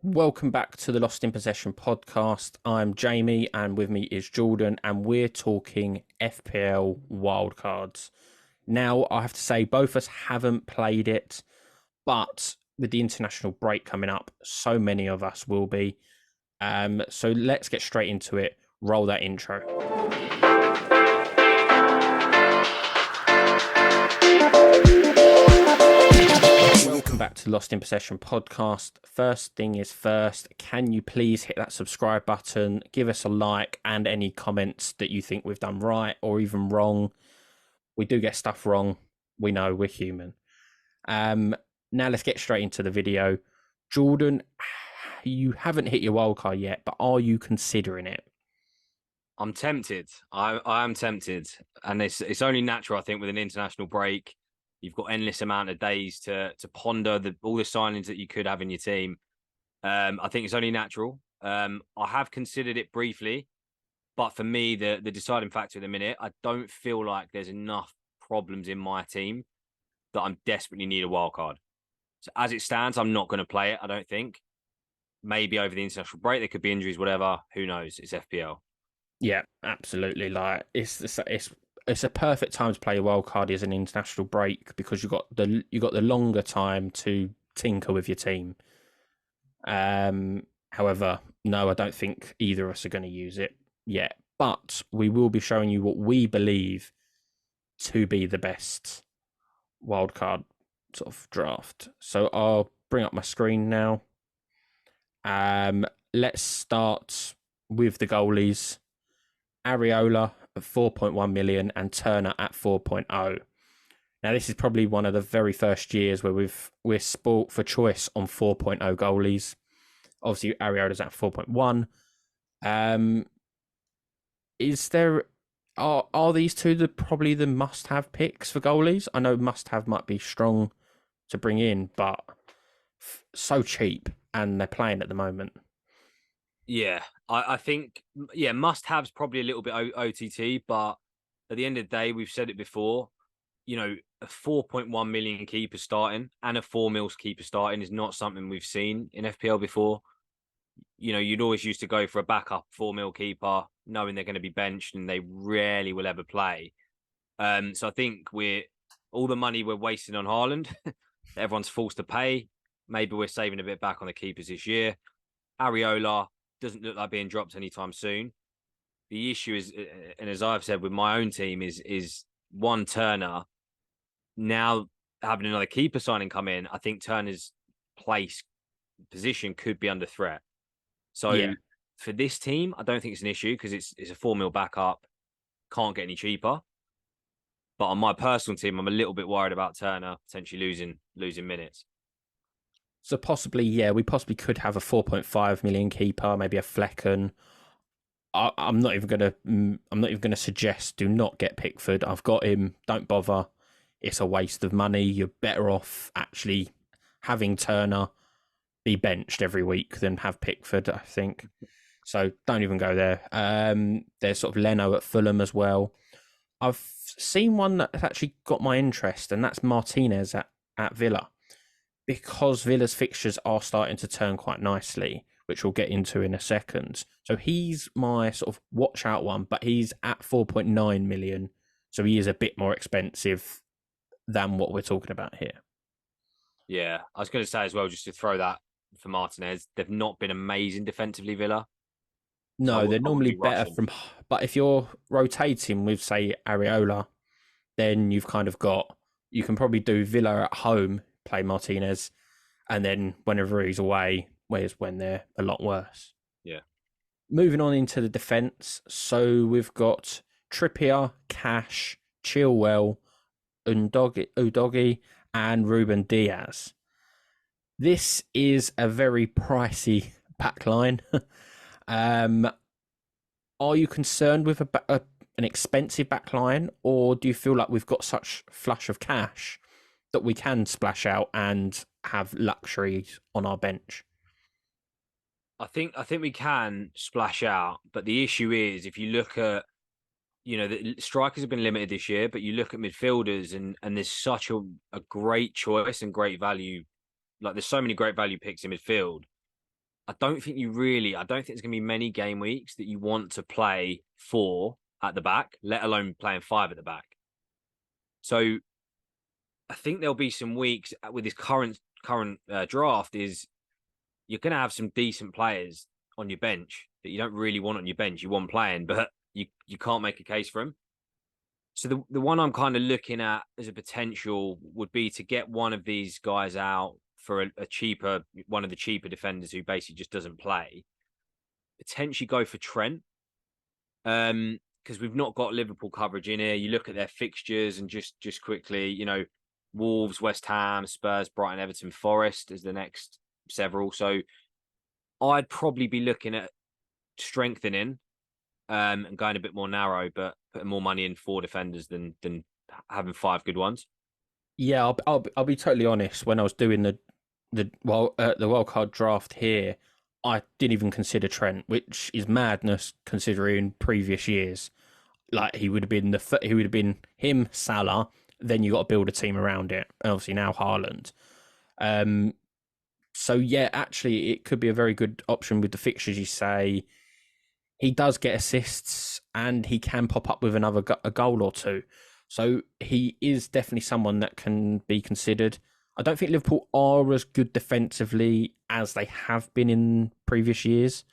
Welcome back to the Lost in Possession podcast. I'm Jamie and with me is Jordan and we're talking FPL wildcards. Now, I have to say, both of us haven't played it, but with the international break coming up, so many of us will be. So let's get straight into it. Roll that intro. Welcome back to the Lost in Possession podcast. First thing is first, can you please hit that subscribe button, give us a like, and any comments that you think we've done right or even wrong. We do get stuff wrong. We know we're human. Now let's get straight into the video. Jordan, you haven't hit your wildcard yet, but are you considering it? I'm tempted. I am tempted, and it's only natural. I think with an international break, you've got endless amount of days to ponder all the signings that you could have in your team. I think it's only natural. I have considered it briefly, but for me, the deciding factor at the minute, I don't feel like there's enough problems in my team that I'm desperately need a wild card. So as it stands, I'm not going to play it. I don't think. Maybe over the international break, there could be injuries, whatever. Who knows? It's FPL. Yeah, absolutely. Like it's a perfect time to play a wild card as an international break because you got the longer time to tinker with your team. However, no, I don't think either of us are going to use it yet. But we will be showing you what we believe to be the best wildcard sort of draft. So I'll bring up my screen now. Let's start with the goalies. Areola at 4.1 million and Turner at 4.0. Now, this is probably one of the very first years where we're sport for choice on 4.0 goalies. Obviously, Areola's at 4.1. Are these two probably the must-have picks for goalies? I know must-have might be strong to bring in, but so cheap and they're playing at the moment. Yeah, I think must have's probably a little bit OTT, but at the end of the day, we've said it before. A 4.1 million keeper starting and a 4 mils keeper starting is not something we've seen in FPL before. You'd always used to go for a backup 4 mil keeper, knowing they're going to be benched and they rarely will ever play. So I think we're all the money we're wasting on Haaland, everyone's forced to pay. Maybe we're saving a bit back on the keepers this year. Areola doesn't look like being dropped anytime soon. The issue is, and as I've said with my own team, is one Turner. Now having another keeper signing come in, I think Turner's position could be under threat. So Yeah. for this team, I don't think it's an issue because it's a 4 mil backup, can't get any cheaper. But on my personal team, I'm a little bit worried about Turner potentially losing minutes. So possibly, yeah, we possibly could have a 4.5 million keeper, maybe a Flecken. I'm not even gonna suggest do not get Pickford. I've got him. Don't bother. It's a waste of money. You're better off actually having Turner be benched every week than have Pickford, I think. So don't even go there. There's sort of Leno at Fulham as well. I've seen one that's actually got my interest, and that's Martinez at Villa. Because Villa's fixtures are starting to turn quite nicely, which we'll get into in a second. So he's my sort of watch out one, but he's at 4.9 million. So he is a bit more expensive than what we're talking about here. Yeah, I was going to say as well, just to throw that for Martinez, they've not been amazing defensively, Villa. So No, they're I wouldn't normally be better rushing. but if you're rotating with, say, Areola, then you've kind of got, you can probably do Villa at home, play Martinez, and then whenever he's away, whereas when they're a lot worse. Yeah. Moving on into the defence, so we've got Trippier, Cash, Chilwell, Udogi, and Ruben Diaz. This is a very pricey backline. Are you concerned with an expensive backline, or do you feel like we've got such flush of cash that we can splash out and have luxuries on our bench? I think we can splash out, but the issue is if you look at the strikers have been limited this year, but you look at midfielders and there's such a great choice and great value. Like there's so many great value picks in midfield. I don't think there's going to be many game weeks that you want to play 4 at the back, let alone playing 5 at the back. So I think there'll be some weeks with this current draft is you're going to have some decent players on your bench that you don't really want on your bench. You want playing, but you can't make a case for them. So the one I'm kind of looking at as a potential would be to get one of these guys out for a cheaper, one of the cheaper defenders who basically just doesn't play. Potentially go for Trent, because we've not got Liverpool coverage in here. You look at their fixtures and just quickly, Wolves, West Ham, Spurs, Brighton, Everton, Forest as the next several. So I'd probably be looking at strengthening and going a bit more narrow, but putting more money in 4 defenders than having 5 good ones. Yeah, I'll be totally honest. When I was doing the wildcard draft here, I didn't even consider Trent, which is madness considering previous years. Like he would have been him, Salah. Then you got to build a team around it, and obviously now Haaland. So yeah, actually, it could be a very good option with the fixtures. You say he does get assists, and he can pop up with a goal or two. So he is definitely someone that can be considered. I don't think Liverpool are as good defensively as they have been in previous years,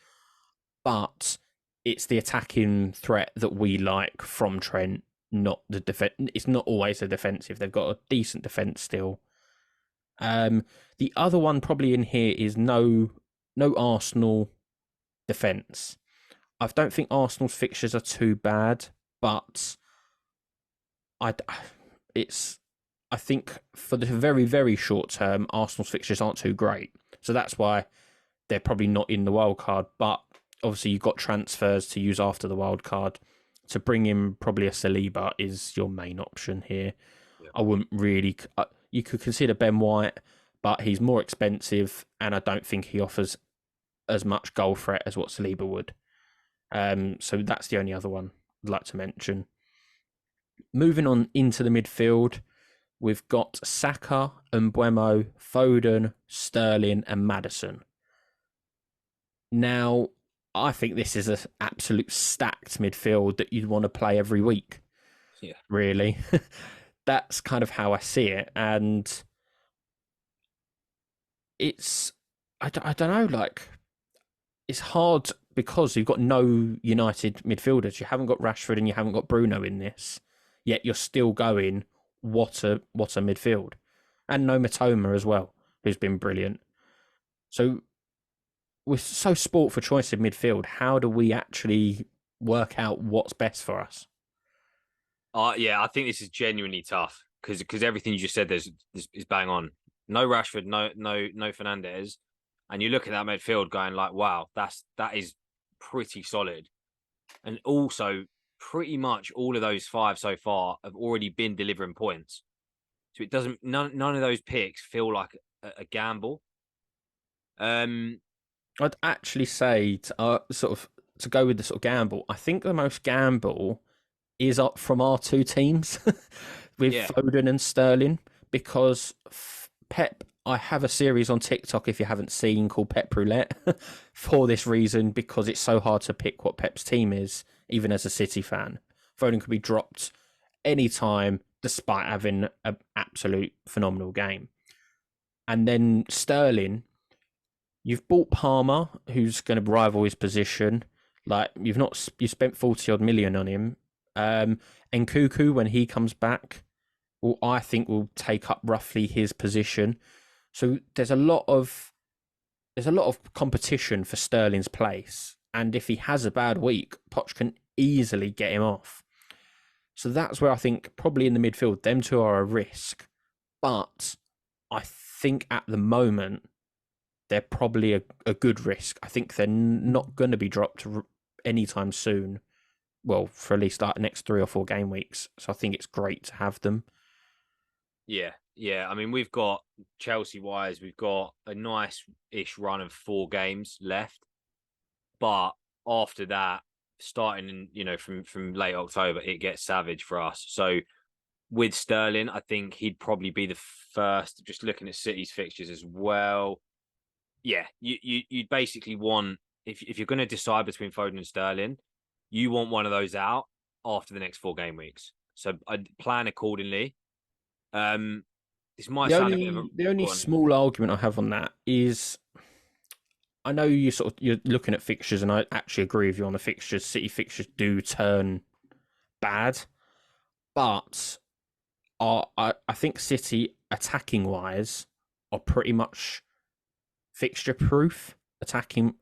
but it's the attacking threat that we like from Trent, not the defense. It's not always the defensive. They've got a decent defense still. The other one probably in here is no Arsenal defense. I don't think Arsenal's fixtures are too bad, but I think for the very, very short term, Arsenal's fixtures aren't too great. So that's why they're probably not in the wild card. But obviously, you've got transfers to use after the wild card. To bring in probably a Saliba is your main option here. Yeah. I wouldn't really. You could consider Ben White, but he's more expensive, and I don't think he offers as much goal threat as what Saliba would. So that's the only other one I'd like to mention. Moving on into the midfield, we've got Saka, Mbeumo, Foden, Sterling, and Maddison. Now, I think this is an absolute stacked midfield that you'd want to play every week. Yeah. Really. That's kind of how I see it. And it's, I don't know, like, it's hard because you've got no United midfielders. You haven't got Rashford and you haven't got Bruno in this. Yet you're still going, what a midfield. And no Matoma as well, who's been brilliant. So we're so sport for choice in midfield. How do we actually work out what's best for us? Yeah, I think this is genuinely tough because everything you just said is bang on. No Rashford, no Fernandez, and you look at that midfield going like, wow, that is pretty solid. And also, pretty much all of those 5 so far have already been delivering points. So it doesn't. None of those picks feel like a gamble. I'd actually say to go with the sort of gamble. I think the most gamble is up from our 2 teams with Foden and Sterling because Pep. I have a series on TikTok if you haven't seen called Pep Roulette for this reason because it's so hard to pick what Pep's team is, even as a City fan. Foden could be dropped anytime despite having an absolute phenomenal game. And then Sterling, you've bought Palmer, who's going to rival his position. Like you spent 40 odd million on him. And Nkunku, when he comes back, I think will take up roughly his position. So there's a lot of competition for Sterling's place, and if he has a bad week, Poch can easily get him off. So that's where I think probably in the midfield, them 2 are a risk, but I think at the moment they're probably a good risk. I think they're not going to be dropped anytime soon. Well, for at least the next 3 or 4 game weeks. So I think it's great to have them. Yeah. I mean, we've got Chelsea-wise, we've got a nice-ish run of 4 games left. But after that, starting in, from late October, it gets savage for us. So with Sterling, I think he'd probably be the first, just looking at City's fixtures as well. yeah, you'd basically want, if you're going to decide between Foden and Sterling, you want one of those out after the next 4 game weeks. So I'd plan accordingly. This might sound a bit of a The only go on. small argument I have on that is I know you're looking at fixtures, and I actually agree with you on the fixtures. City fixtures do turn bad, but I think City attacking wise are pretty much fixture proof. Attacking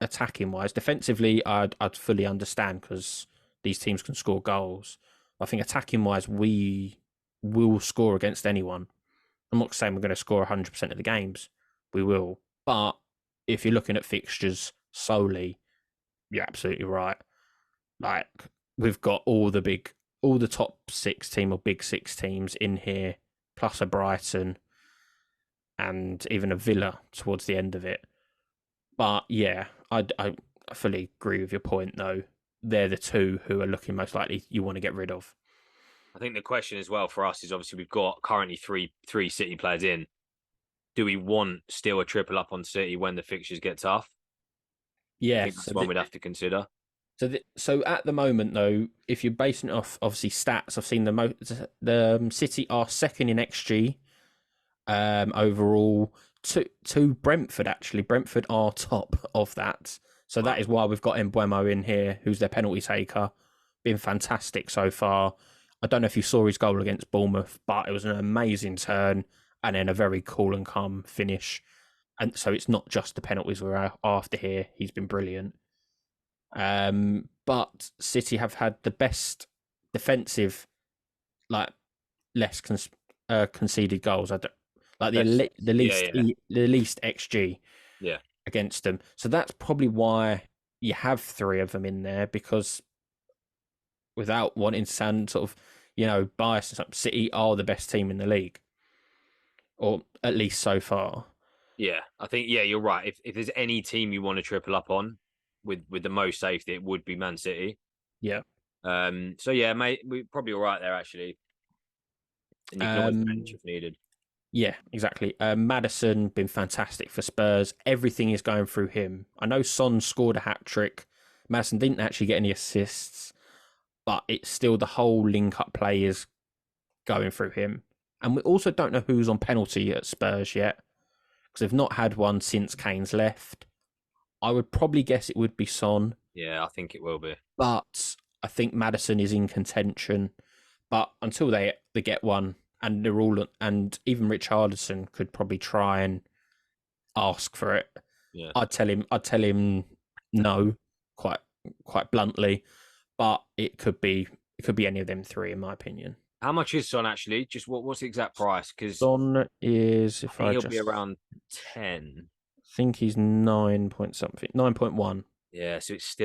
wise, defensively, I'd fully understand because these teams can score goals. I think attacking wise, we will score against anyone. I'm not saying we're going to score 100% of the games. We will. But if you're looking at fixtures solely, you're absolutely right. Like, we've got all the top 6 or big 6 teams in here, plus a Brighton and even a Villa towards the end of it. But yeah, I fully agree with your point, though. They're the two who are looking most likely you want to get rid of. I think the question as well for us is, obviously we've got currently three City players in. Do we want still a triple up on City when the fixtures get tough? I Yeah, think that's one we'd have to consider. so at the moment, though, if you're basing it off obviously stats, I've seen the City are second in XG overall to Brentford. Actually, Brentford are top of that. So that is why we've got Embuemo in here, who's their penalty taker. Been fantastic so far. I don't know if you saw his goal against Bournemouth, but it was an amazing turn and then a very cool and calm finish. And so it's not just the penalties we're after here. He's been brilliant. But City have had the best defensive, like less conceded goals. I don't, like the least XG Yeah. against them. So that's probably why you have 3 of them in there, because without wanting to sound sort of, biased, City are the best team in the league, or at least so far. Yeah, I think you're right. If there's any team you want to triple up on with the most safety, it would be Man City. Yeah. So yeah, mate, we're probably all right there actually, and you can always bench if needed. Yeah, exactly. Maddison been fantastic for Spurs. Everything is going through him. I know Son scored a hat trick. Maddison didn't actually get any assists, but it's still the whole link up play is going through him. And we also don't know who's on penalty at Spurs yet, because they've not had one since Kane's left. I would probably guess it would be Son. Yeah, I think it will be. But I think Maddison is in contention. But until they get one, and they're all, and even Richarlison could probably try and ask for it. Yeah, I'd tell him no, quite bluntly. But it could be any of them 3, in my opinion. how much is Son actually? Just what's the exact price? Because Son is, I if think I he'll just be around 10. think he's 9 point something, 9.1. Yeah, so it's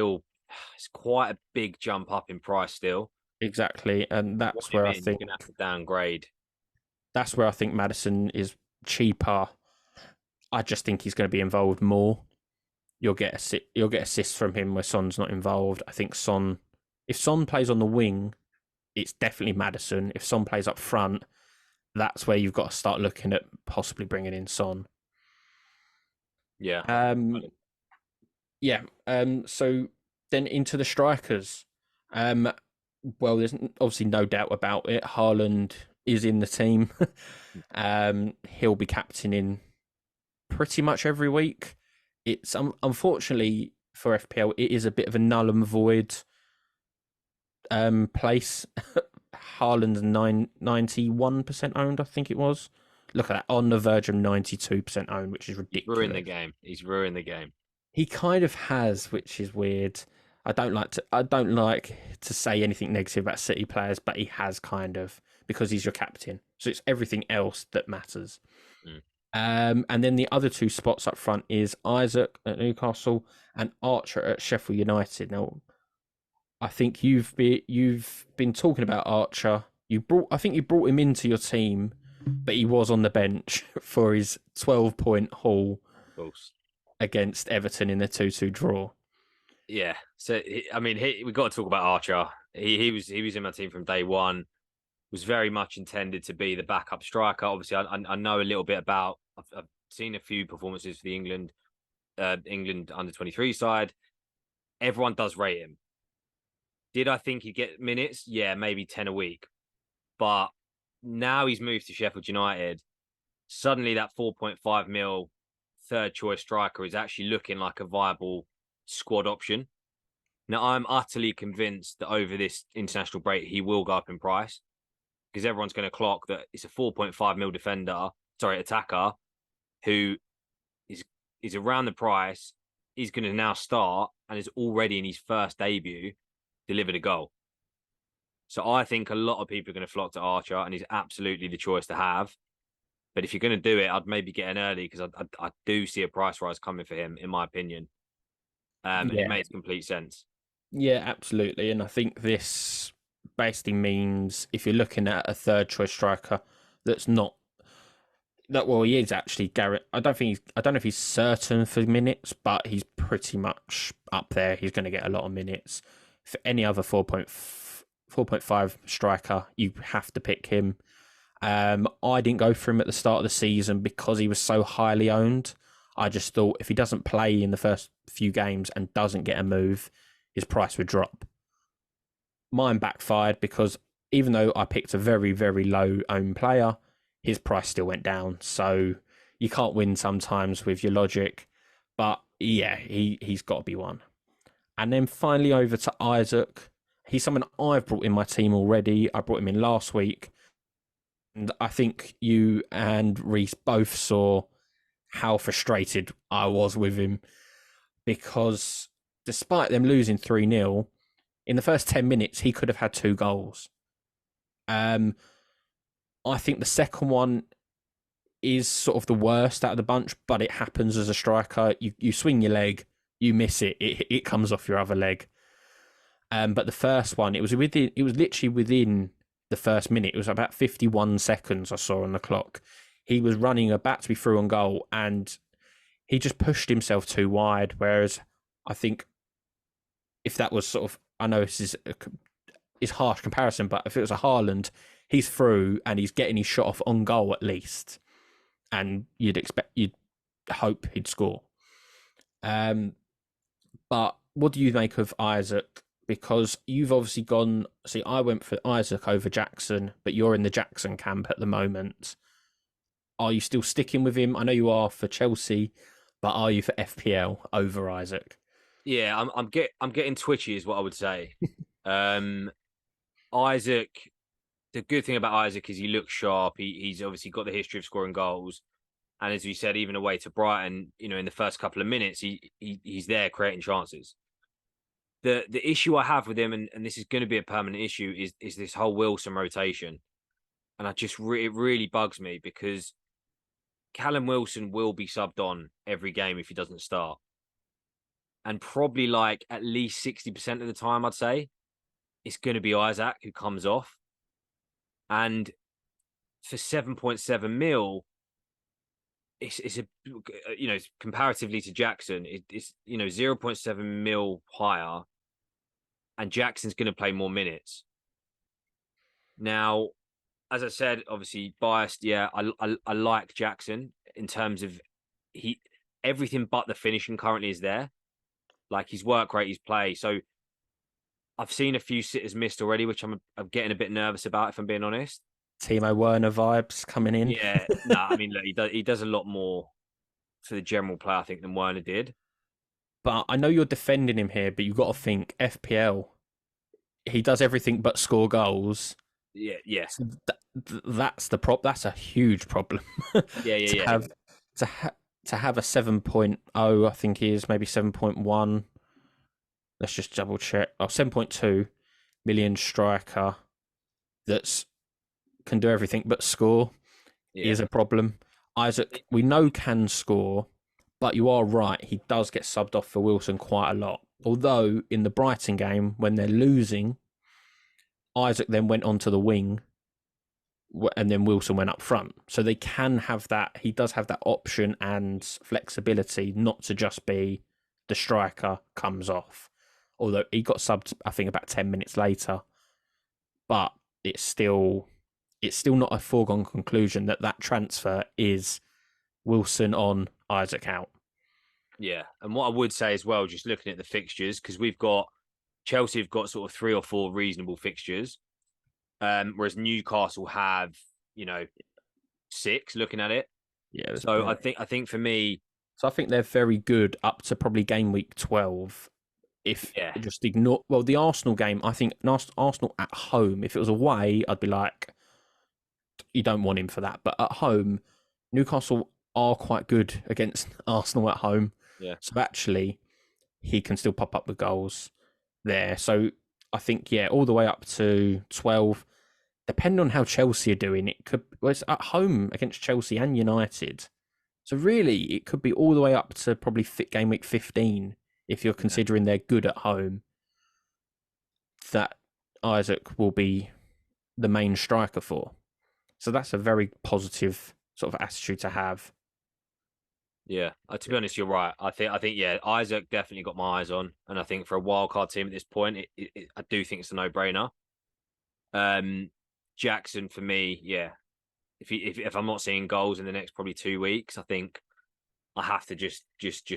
quite a big jump up in price still. Exactly, and Want him in, you're gonna have to downgrade. that's where I think Maddison is cheaper. I just think he's going to be involved more. You'll get assists from him where Son's not involved. I think if Son plays on the wing, it's definitely Maddison. If Son plays up front, that's where you've got to start looking at possibly bringing in Son. Yeah. Yeah. So then into the strikers. Well, there's obviously no doubt about it. Haaland is in the team. He'll be captaining pretty much every week. It's unfortunately for FPL, it is a bit of a null and void place. Haaland's 91% owned, I think it was. Look at that, on the verge of 92% owned, which is ridiculous. He's ruined the game. He kind of has, which is weird. I don't like to say anything negative about City players, but he has kind of, because he's your captain. So it's everything else that matters. And then the other 2 spots up front is Isaac at Newcastle and Archer at Sheffield United. Now, I think you've been talking about Archer. I think you brought him into your team, but he was on the bench for his 12-point haul against Everton in the 2-2 draw. Yeah, so we got to talk about Archer. He was in my team from day one. Was very much intended to be the backup striker. Obviously, I know a little bit about. I've seen a few performances for the England England under-23 side. Everyone does rate him. Did I think he'd get minutes? Yeah, maybe 10 a week. But now he's moved to Sheffield United. Suddenly that 4.5 mil third choice striker is actually looking like a viable squad option. Now, I'm utterly convinced that over this international break, he will go up in price because everyone's going to clock that it's a 4.5 mil attacker who is around the price. He's going to now start and is already in his first debut delivered a goal. So I think a lot of people are going to flock to Archer, and he's absolutely the choice to have. But if you're going to do it, I'd maybe get in early because I do see a price rise coming for him, in my opinion. And it Yeah, makes complete sense. yeah, absolutely. And I think this basically means if you're looking at a third choice striker that's not that well, he is actually Garrett. I don't know if he's certain for minutes, but he's pretty much up there. He's going to get a lot of minutes. For any other 4.5 striker, you have to pick him. I didn't go for him at the start of the season because he was so highly owned. I just thought if he doesn't play in the first few games and doesn't get a move, his price would drop. Mine backfired because even though I picked a very, very low owned player, his price still went down. So you can't win sometimes with your logic. But yeah, he's got to be one. And then finally over to Isaac. He's someone I've brought in my team already. I brought him in last week. And I think you and Reese both saw how frustrated I was with him because despite them losing 3-0, in the first 10 minutes, he could have had 2 goals. I think the second one is sort of the worst out of the bunch, but it happens as a striker. You swing your leg, you miss it, it comes off your other leg. But the first one, it was literally within the first minute. It was about 51 seconds I saw on the clock. He was running about to be through on goal, and he just pushed himself too wide. Whereas I think if that was sort of, I know this is harsh comparison, but if it was a Haaland, he's through and he's getting his shot off on goal at least, and you'd hope he'd score. But what do you make of Isaac? Because you've obviously gone. See, I went for Isaac over Jackson, but you're in the Jackson camp at the moment. Are you still sticking with him? I know you are for Chelsea, but are you for FPL over Isaac? Yeah, I'm getting twitchy, is what I would say. Isaac, the good thing about Isaac is he looks sharp. He's obviously got the history of scoring goals, and as we said, even away to Brighton, in the first couple of minutes, he's there creating chances. The issue I have with him, and this is going to be a permanent issue, is this whole Wilson rotation, and it really bugs me because Callum Wilson will be subbed on every game if he doesn't start, and probably like at least 60% of the time, I'd say it's going to be Isaac who comes off. And for 7.7 mil, it's a comparatively to Jackson, it's 0.7 mil higher, and Jackson's going to play more minutes. Now, as I said, obviously biased. Yeah, I like Jackson in terms of everything but the finishing currently is there, like his work rate, his play. So I've seen a few sitters missed already, which I'm getting a bit nervous about, if I'm being honest. Timo Werner vibes coming in. Yeah, no, I mean, look, he does a lot more for the general play, I think, than Werner did. But I know you're defending him here, but you've got to think FPL. He does everything but score goals. Yeah, yeah, So that's the That's a huge problem. yeah, to yeah. have to have a 7.0, I think he is maybe 7.1. Let's just double check. 7.2 million striker that's can do everything but score is a problem. Isaac, we know can score, but you are right. He does get subbed off for Wilson quite a lot. Although in the Brighton game, when they're losing, Isaac then went onto the wing and then Wilson went up front. So they can have that. He does have that option and flexibility not to just be the striker comes off. Although he got subbed, I think, about 10 minutes later. But it's still not a foregone conclusion that transfer is Wilson on, Isaac out. Yeah, and what I would say as well, just looking at the fixtures, because we've got Chelsea have got sort of 3 or 4 reasonable fixtures, whereas Newcastle have, you know, 6. Looking at it, Yeah, there's so very. I think for me, So I think they're very good up to probably game week 12. If yeah, just ignore, well, the Arsenal game, I think Arsenal at home. If it was away, I'd be like, you don't want him for that. But at home, Newcastle are quite good against Arsenal at home. yeah, So actually, he can still pop up with goals there. So I think, yeah, all the way up to 12. Depending on how Chelsea are doing, it could. Well, it's at home against Chelsea and United. So really, it could be all the way up to probably fit game week 15 if you're yeah, considering they're good at home. That Isaac will be the main striker for. So that's a very positive sort of attitude to have. yeah. To be honest, you're right. I think, yeah, Isaac definitely got my eyes on, and I think for a wild card team at this point, I do think it's a no brainer. Um, Jackson for me, yeah. If I'm not seeing goals in the next probably 2 weeks, I think I have to just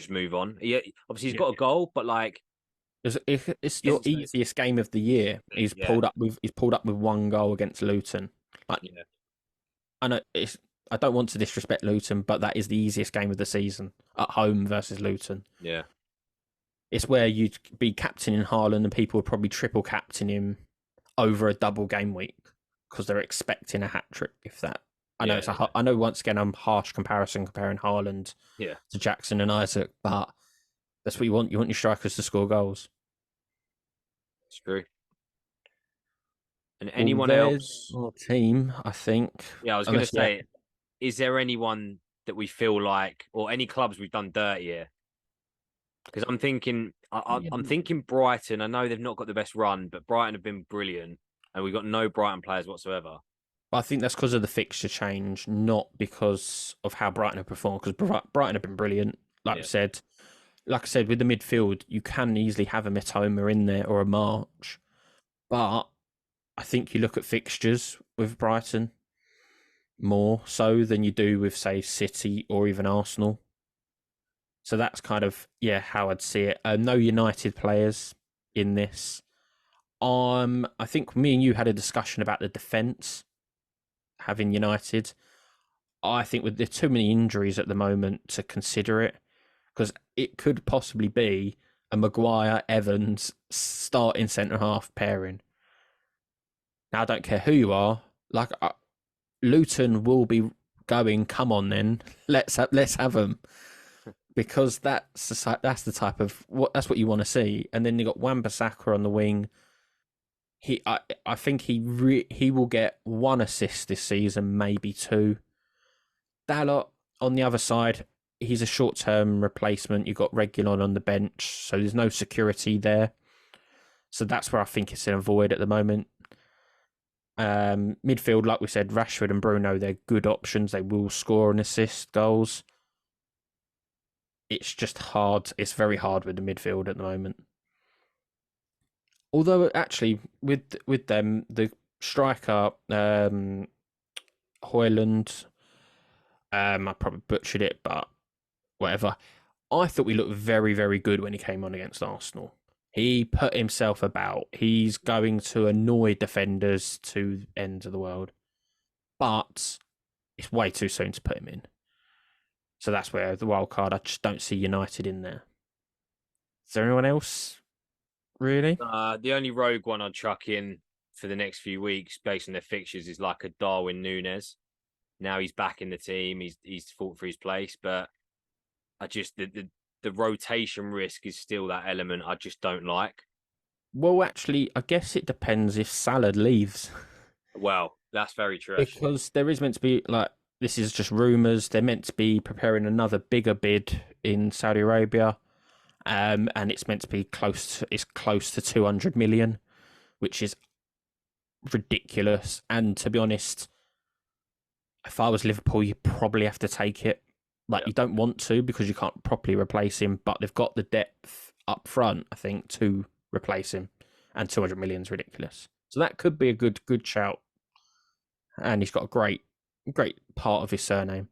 move on. Yeah, obviously he's Yeah. got a goal, but like It's he your hasn't shown easiest game of the year. yeah, He's pulled up with one goal against Luton. Like yeah, I know it's I don't want to disrespect Luton, but that is the easiest game of the season at home versus Luton. yeah, It's where you'd be captaining Haaland and people would probably triple captain him over a double game week because they're expecting a hat trick. If that, I know yeah, I know once again I'm harsh comparison comparing Haaland yeah. to Jackson and Isaac, but that's what you want. You want your strikers to score goals. It's true. And Well, anyone there's else? our team, I think. Yeah, I was gonna Unless, yeah, say, is there anyone that we feel like, or any clubs we've done dirty here? Because I'm thinking, I'm thinking Brighton. I know they've not got the best run, but Brighton have been brilliant, and we've got no Brighton players whatsoever. I think that's because of the fixture change, not because of how Brighton have performed. Because Brighton have been brilliant, like we Yeah, said. Like I said, with the midfield, you can easily have a Mitoma in there or a March, but I think you look at fixtures with Brighton more so than you do with, say, City or even Arsenal. So that's kind of, yeah, how I'd see it. No United players in this. I think me and you had a discussion about the defence having United. I think with there's too many injuries at the moment to consider it because it could possibly be a Maguire Evans starting centre half pairing. Now I don't care who you are, like Luton will be going. Come on, then let's have them because that's the type of that's what you want to see. And then you got Wan-Bissaka on the wing. I think he will get one assist this season, maybe two. Dalot on the other side, he's a short term replacement. You've got Reguilon on the bench, so there's no security there. So that's where I think it's in a void at the moment. Midfield, like we said, Rashford and Bruno, they're good options. They will score and assist goals. It's just hard. It's very hard with the midfield at the moment. Although actually, with them, the striker Hoyland, I probably butchered it, but whatever. I thought we looked very, very good when he came on against Arsenal. He put himself about. He's going to annoy defenders to the end of the world. But it's way too soon to put him in. So that's where the wild card, I just don't see United in there. Is there anyone else, really? the only rogue one I'd chuck in for the next few weeks, based on their fixtures, is like a Darwin Núñez. Now he's back in the team. He's fought for his place, but I just the rotation risk is still that element I just don't like. Well, actually, I guess it depends if Salah leaves. Well, that's very true, actually. Because there is meant to be, like, this is just rumours. They're meant to be preparing another bigger bid in Saudi Arabia. And it's meant to be it's close to 200 million, which is ridiculous. And to be honest, if I was Liverpool, you probably have to take it. Like Yeah. you don't want to because you can't properly replace him, but they've got the depth up front, I think, to replace him. And 200 million is ridiculous. So that could be a good shout. And he's got a great part of his surname.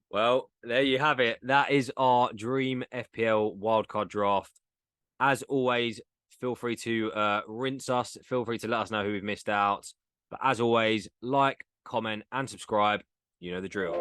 Well, there you have it. That is our dream FPL wildcard draft. As always, feel free to rinse us. Feel free to let us know who we've missed out. But as always, like, comment, and subscribe. You know the drill.